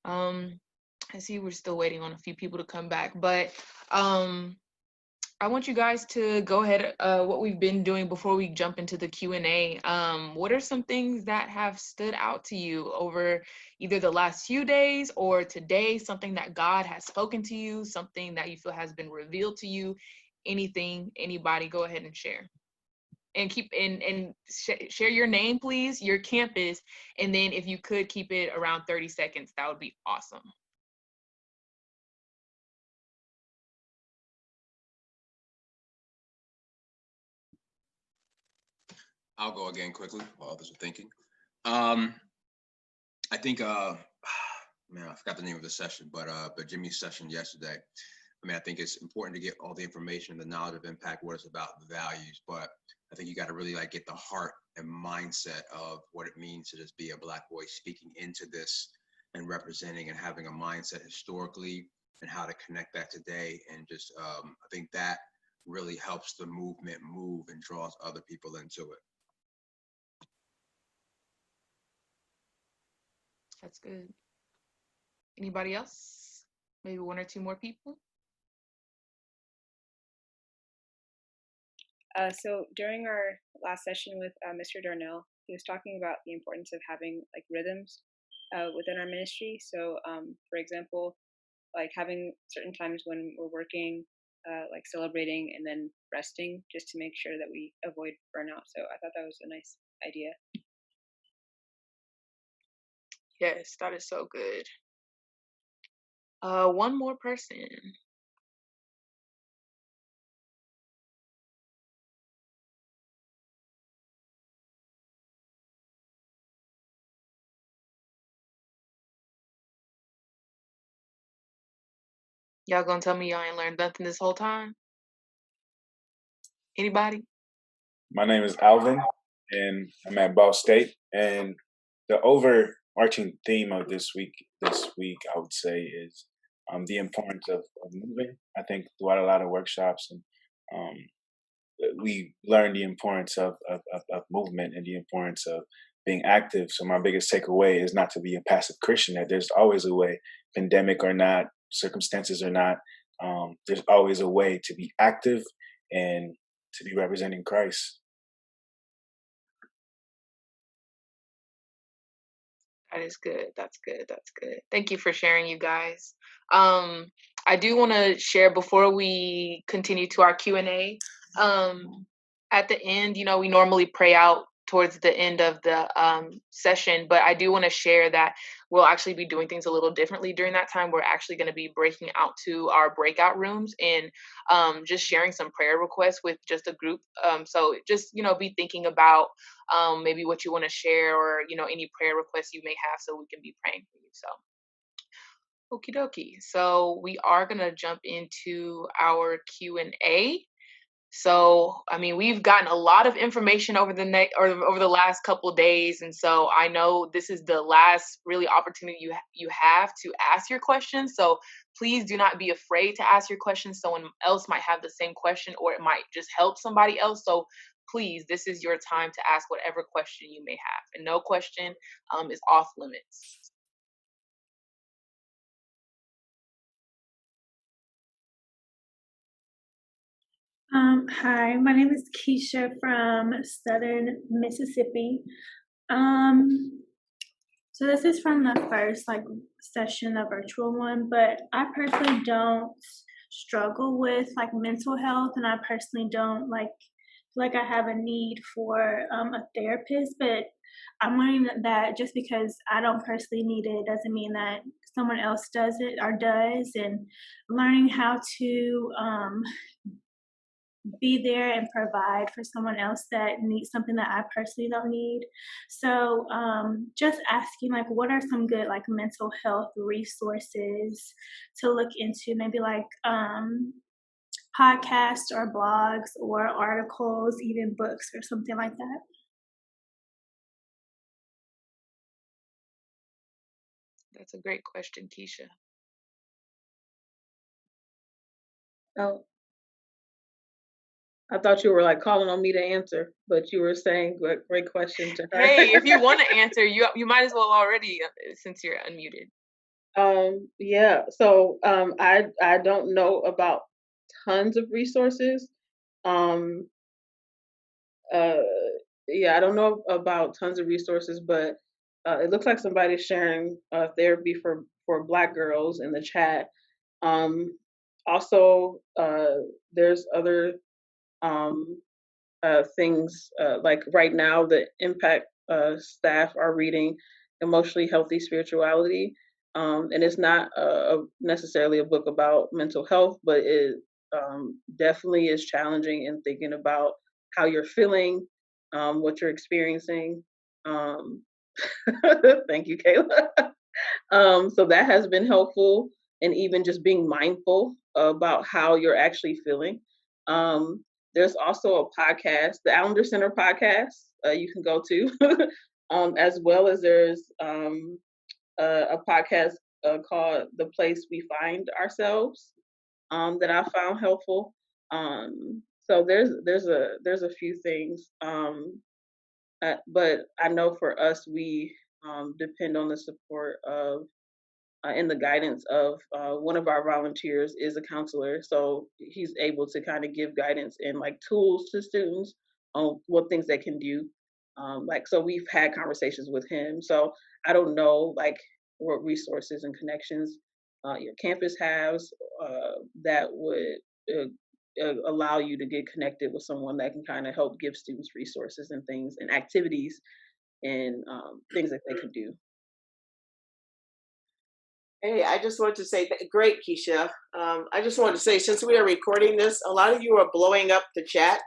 I see we're still waiting on a few people to come back, but um, I want you guys to go ahead. What we've been doing before we jump into the Q&A. What are some things that have stood out to you over either the last few days or today? Something that God has spoken to you, something that you feel has been revealed to you. Anything, anybody, go ahead and share. And share your name, please, your campus, and then if you could keep it around 30 seconds, that would be awesome. I'll go again quickly while others are thinking. I think man, I forgot the name of the session, but Jimmy's session yesterday. I mean, I think it's important to get all the information, the knowledge of impact, what it's about, the values, but I think you got to really like get the heart and mindset of what it means to just be a Black boy speaking into this and representing and having a mindset historically and how to connect that today. And just, I think that really helps the movement move and draws other people into it. That's good. Anybody else? Maybe one or two more people? So during our last session with Mr. Darnell, he was talking about the importance of having like rhythms within our ministry. So, for example, like having certain times when we're working, like celebrating and then resting, just to make sure that we avoid burnout. So I thought that was a nice idea. Yes, that is so good. One more person. Y'all gonna tell me y'all ain't learned nothing this whole time? Anybody? My name is Alvin, and I'm at Ball State. And the overarching theme of this week, I would say, is the importance of moving. I think throughout a lot of workshops, and we learn the importance of movement and the importance of being active. So my biggest takeaway is not to be a passive Christian. That there's always a way, pandemic or not, circumstances or not. There's always a way to be active and to be representing Christ. That is good. That's good. That's good. Thank you for sharing, you guys. I do want to share before we continue to our Q&A. At the end, we normally pray out towards the end of the session, but I do want to share that we'll actually be doing things a little differently during that time. We're actually going to be breaking out to our breakout rooms and just sharing some prayer requests with just a group. So just, be thinking about maybe what you want to share or, any prayer requests you may have so we can be praying for you. So, okie dokie. So we are going to jump into our Q&A. So, I mean, we've gotten a lot of information over over the last couple of days, and so I know this is the last really opportunity you have to ask your questions. So, please do not be afraid to ask your questions. Someone else might have the same question, or it might just help somebody else. So, please, this is your time to ask whatever question you may have, and no question is off limits. Hi, my name is Keisha from Southern Mississippi. So this is from the first session, the virtual one, but I personally don't struggle with mental health, and I personally don't feel like I have a need for a therapist. But I'm learning that just because I don't personally need it doesn't mean that someone else does it or does, and learning how to be there and provide for someone else that needs something that I personally don't need. So just asking what are some good mental health resources to look into, maybe podcasts or blogs or articles, even books or something like that. That's a great question, Keisha. Oh, I thought you were calling on me to answer, but you were saying great question to her. Hey, if you want to answer, you might as well already since you're unmuted. Yeah. So I don't know about tons of resources. Um, uh, yeah, I don't know about tons of resources, but it looks like somebody's sharing therapy for Black girls in the chat. Um, Also, there's other um, things like right now the impact staff are reading emotionally healthy spirituality, and it's not necessarily a book about mental health, but it definitely is challenging in thinking about how you're feeling, what you're experiencing. um, Thank you, Kayla. So that has been helpful, and even just being mindful about how you're actually feeling. Um, there's also a podcast, the Allender Center podcast, you can go to, as well as there's a podcast called "The Place We Find Ourselves" that I found helpful. So there's a few things, but I know for us we depend on the support of and the guidance of one of our volunteers is a counselor, so he's able to kind of give guidance and like tools to students on what things they can do. Like, so we've had conversations with him. So I don't know like what resources and connections your campus has that would allow you to get connected with someone that can kind of help give students resources and things and activities and things that they could do. Hey, I just wanted to say, great, Keisha. I just wanted to say, since we are recording this, a lot of you are blowing up the chat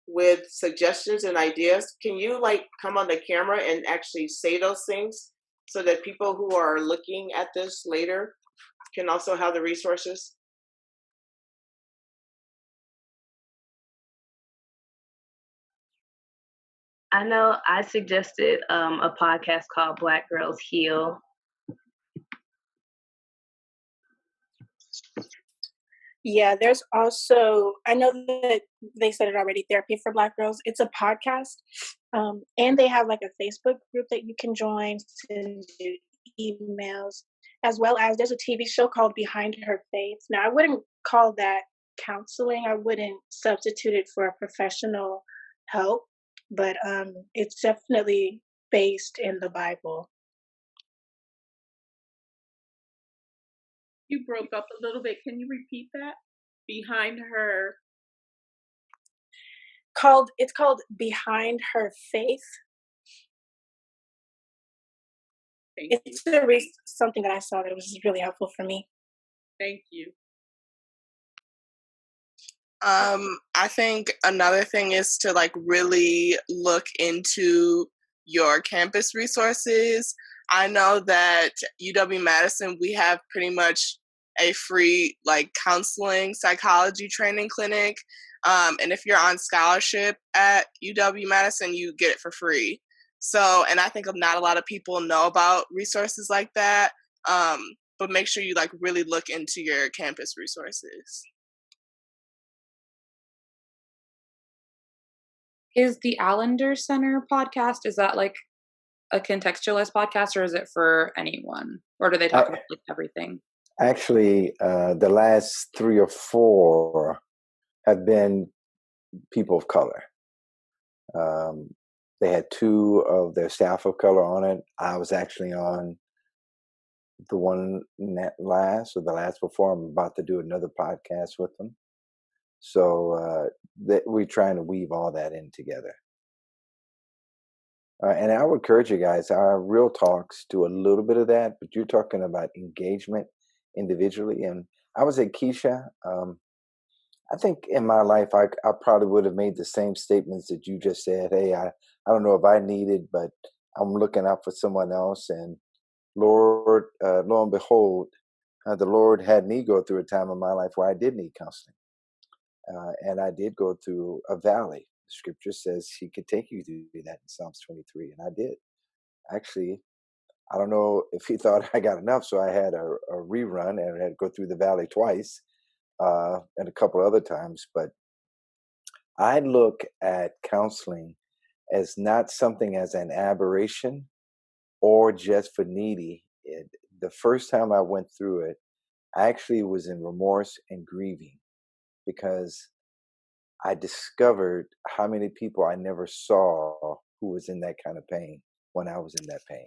with suggestions and ideas. Can you like come on the camera and actually say those things so that people who are looking at this later can also have the resources? I know I suggested a podcast called Black Girls Heal. Yeah, there's also, I know that they said it already, Therapy for Black Girls. It's a podcast. And they have like a Facebook group that you can join, send you emails, as well as there's a TV show called Behind Her Faith. Now, I wouldn't call that counseling. I wouldn't substitute it for a professional help, but it's definitely based in the Bible. You broke up a little bit. Can you repeat that? Behind her. It's called Behind Her Faith. It's something that I saw that was really helpful for me. Thank you. I think another thing is to like really look into your campus resources. I know that UW-Madison, we have pretty much a free like counseling psychology training clinic. And if you're on scholarship at UW-Madison, you get it for free. So, and I think not a lot of people know about resources like that. But make sure you like really look into your campus resources. Is the Allender Center podcast, is that like a contextualized podcast, or is it for anyone? Or do they talk about like everything? Actually, the last 3 or 4 have been people of color. They had 2 of their staff of color on it. I was actually on the one last or the last before. I'm about to do another podcast with them. So we're trying to weave all that in together. And I would encourage you guys, our real talks do a little bit of that, but you're talking about engagement individually. And I would say, Keisha, I think in my life, I probably would have made the same statements that you just said. Hey, I don't know if I need it, but I'm looking out for someone else. And Lord, lo and behold, the Lord had me go through a time in my life where I did need counseling. And I did go through a valley. The scripture says he could take you through that in Psalms 23. And I did. Actually, I don't know if he thought I got enough. So I had a rerun and I had to go through the valley twice and a couple other times. But I look at counseling as not something as an aberration or just for needy, the first time I went through it, I actually was in remorse and grieving because I discovered how many people I never saw who was in that kind of pain when I was in that pain.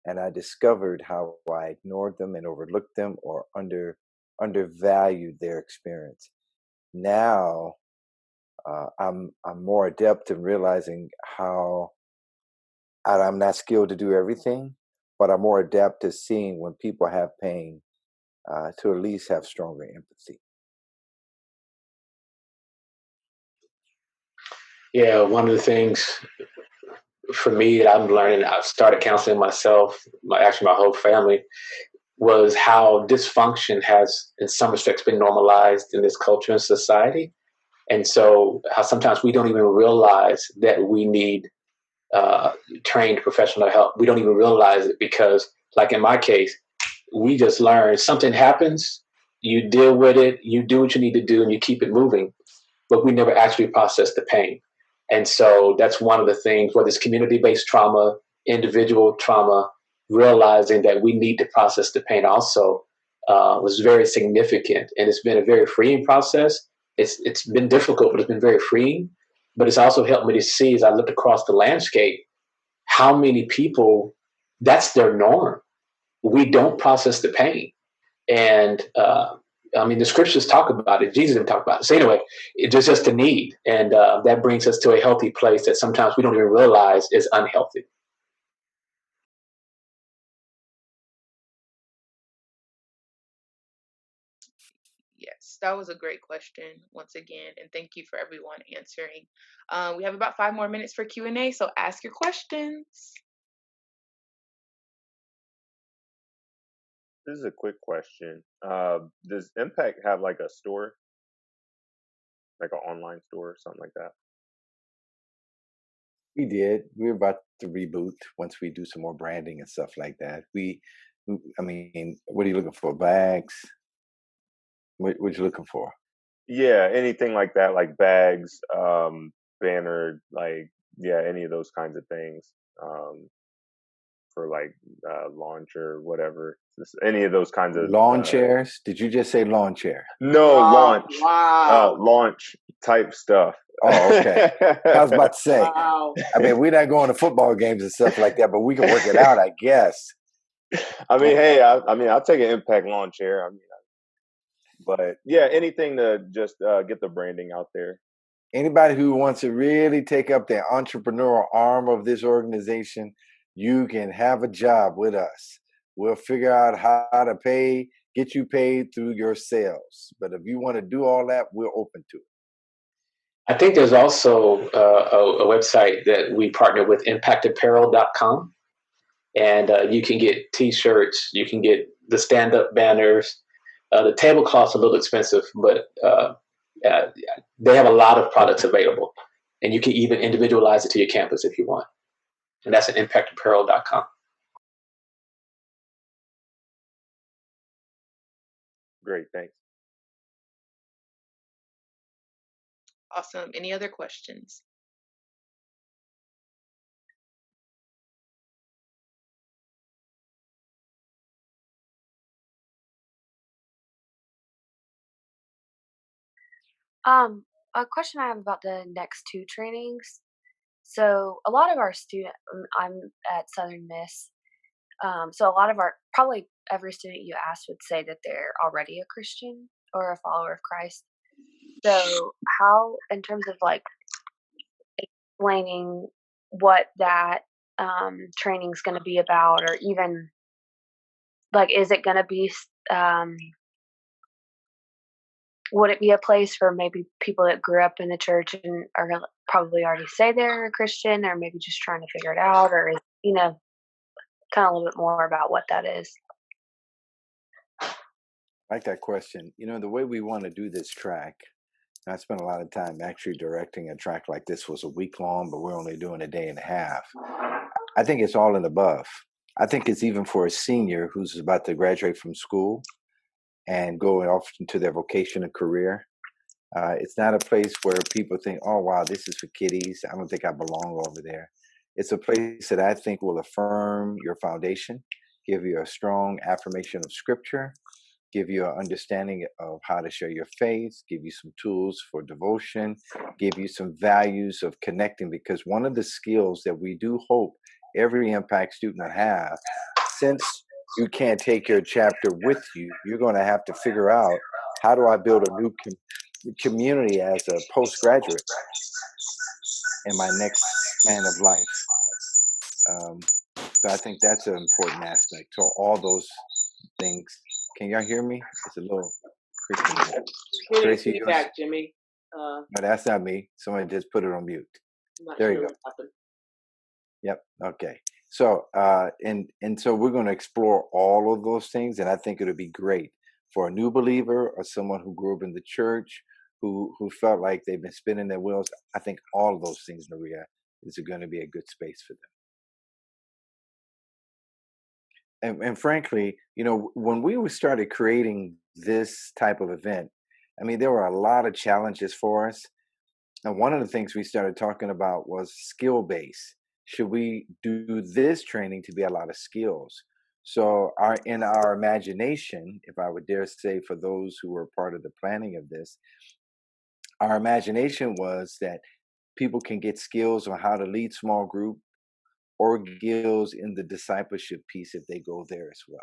And I discovered how I ignored them and overlooked them or undervalued their experience. Now I'm more adept in realizing how I'm not skilled to do everything, but I'm more adept to seeing when people have pain to at least have stronger empathy. Yeah, one of the things for me that I'm learning, I've started counseling myself, actually my whole family, was how dysfunction has, in some respects, been normalized in this culture and society. And so, how sometimes we don't even realize that we need trained professional help. We don't even realize it because, like in my case, we just learned something happens, you deal with it, you do what you need to do, and you keep it moving. But we never actually process the pain. And so that's one of the things, whether it's community-based trauma, individual trauma, realizing that we need to process the pain also was very significant. And it's been a very freeing process. It's been difficult, but it's been very freeing. But it's also helped me to see, as I look across the landscape, how many people, that's their norm. We don't process the pain. And I mean, the scriptures talk about it. Jesus didn't talk about it. So anyway, it's just a need. And that brings us to a healthy place that sometimes we don't even realize is unhealthy. Yes, that was a great question once again, and thank you for everyone answering. We have about 5 more minutes for Q&A, so ask your questions. This is a quick question. Does Impact have like a store, like an online store or something like that? We did. We're about to reboot once we do some more branding and stuff like that. I mean, what are you looking for? Bags? What you looking for? Yeah, anything like that, like bags, banner, like yeah, any of those kinds of things. For like launch or whatever. Just any of those kinds of Lawn chairs? Did you just say lawn chair? no launch Wow. launch type stuff. Oh, okay. I was about to say. Wow. I mean, we're not going to football games and stuff like that, but we can work it out, I guess. I mean, hey, I mean, I'll take an Impact lawn chair. I mean, but yeah, anything to just get the branding out there. Anybody who wants to really take up the entrepreneurial arm of this organization, you can have a job with us. We'll figure out how to get you paid through your sales. But if you want to do all that, we're open to it. I think there's also a website that we partner with, impactapparel.com. And you can get T-shirts, you can get the stand-up banners. The tablecloth's a little expensive, but they have a lot of products available. And you can even individualize it to your campus if you want. And that's at impactapparel.com. Great, thanks. Awesome. Any other questions? A question I have about the next two trainings. So a lot of our I'm at Southern Miss. So a lot of probably every student you ask would say that they're already a Christian or a follower of Christ. So how, in terms of like explaining what that training's going to be about, or even like, is it going to be, would it be a place for maybe people that grew up in the church and are gonna probably already say they're a Christian, or maybe just trying to figure it out, or kind of a little bit more about what that is? I like that question. The way we want to do this track, I spent a lot of time actually directing a track like this. Was a week long, but we're only doing a day and a half. I think it's all in above. I think it's even for a senior who's about to graduate from school and go off into their vocation and career. It's not a place where people think, oh, wow, this is for kiddies. I don't think I belong over there. It's a place that I think will affirm your foundation, give you a strong affirmation of scripture, give you an understanding of how to share your faith, give you some tools for devotion, give you some values of connecting. Because one of the skills that we do hope every impact student will have, since you can't take your chapter with you, you're going to have to figure out, how do I build a new community as a postgraduate in my next span of life? So I think that's an important aspect. So all those things. Can y'all hear me? It's a little creaky. Getting Tracy, yours? feedback, Jimmy. No, that's not me. Somebody just put it on mute. I'm not There sure you go. what happened. Yep. Okay. So and so we're going to explore all of those things, and I think it'll be great for a new believer or someone who grew up in the church who felt like they've been spinning their wheels. I think all of those things, Maria, is going to be a good space for them. And frankly, you know, when we started creating this type of event, I mean, there were a lot of challenges for us. And one of the things we started talking about was skill base. Should we do this training to be a lot of skills? So in our imagination, if I would dare say, for those who were part of the planning of this, our imagination was that people can get skills on how to lead small group or skills in the discipleship piece if they go there as well.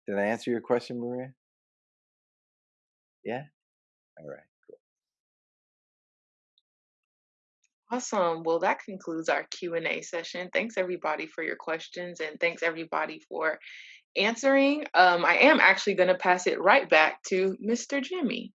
Did I answer your question, Maria? Yeah? All right. Awesome. Well, that concludes our Q&A session. Thanks everybody for your questions, and thanks everybody for answering. I am actually going to pass it right back to Mr. Jimmy.